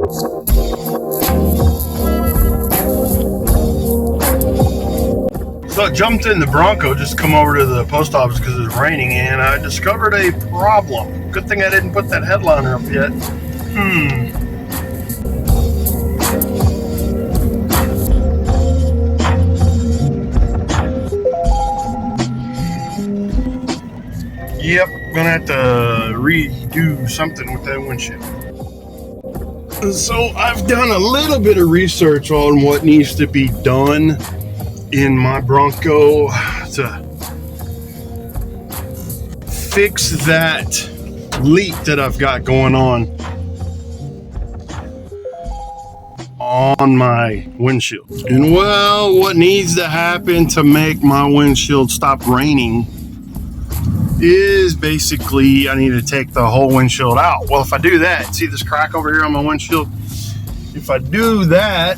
So I jumped in the Bronco just to come over to the post office because it was raining, and I discovered a problem. Good thing I didn't put that headliner up yet. Yep, gonna have to redo something with that windshield. So I've done a little bit of research on what needs to be done in my Bronco to fix that leak that I've got going on my windshield. And well, what needs to happen to make my windshield stop raining is basically I need to take the whole windshield out. Well, if I do that, see this crack over here on my windshield? If I do that,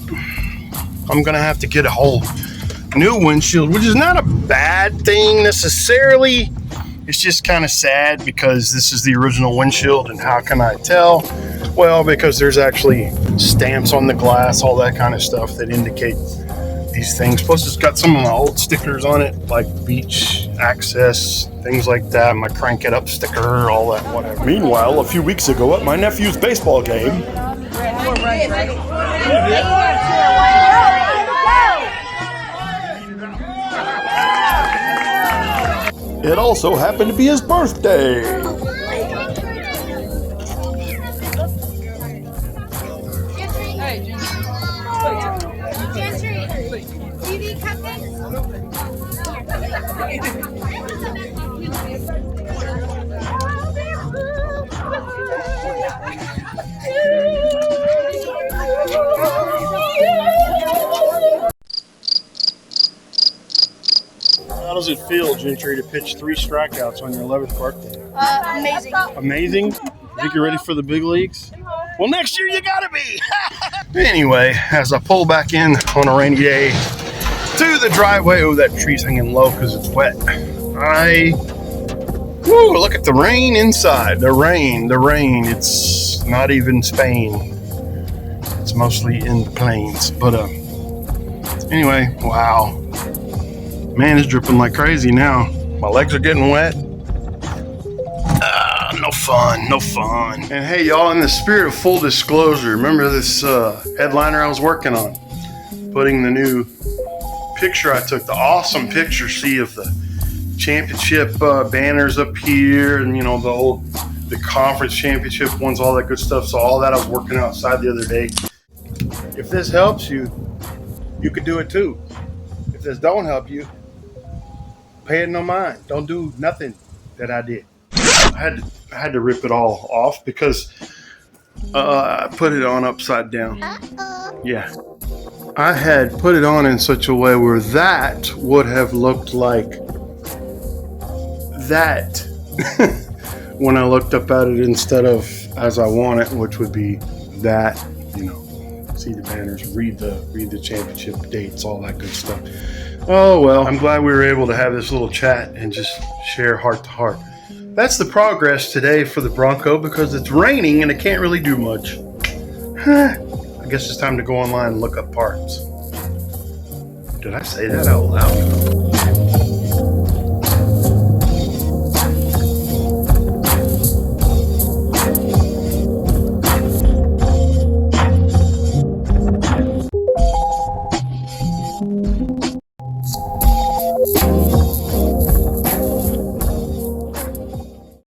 I'm gonna have to get a whole new windshield, which is not a bad thing necessarily. It's just kind of sad because this is the original windshield, and how can I tell? Well, because there's actually stamps on the glass, all that kind of stuff that indicate these things. Plus it's got some of my old stickers on it, like beach access, things like that, my crank it up sticker, all that, whatever. Meanwhile, a few weeks ago at my nephew's baseball game, it also happened to be his birthday. How does it feel, Gentry, to pitch 3 strikeouts on your 11th birthday? Amazing. Amazing? Think you're ready for the big leagues? Well, next year you gotta be! Anyway, as I pull back in on a rainy day to the driveway, oh, that tree's hanging low because it's wet. Look at the rain inside. The rain. It's not even Spain. It's mostly in the plains. But anyway, wow. Man, it's dripping like crazy now. My legs are getting wet. No fun. And hey, y'all, in the spirit of full disclosure, remember this headliner I was working on? Putting the new picture I took, the awesome picture, see, of the championship banners up here, and, you know, the conference championship ones, all that good stuff. So all that I was working outside the other day. If this helps you, you could do it too. If this don't help you, pay it no mind. Don't do nothing that I did. I had to rip it all off because I put it on upside down. Yeah. I had put it on in such a way where that would have looked like that when I looked up at it, instead of as I want it, which would be that, you know. See the banners, read the championship dates, all that good stuff. Oh well, I'm glad we were able to have this little chat and just share heart to heart. That's the progress today for the Bronco because it's raining and it can't really do much. I guess it's time to go online and look up parts. Did I say that out loud?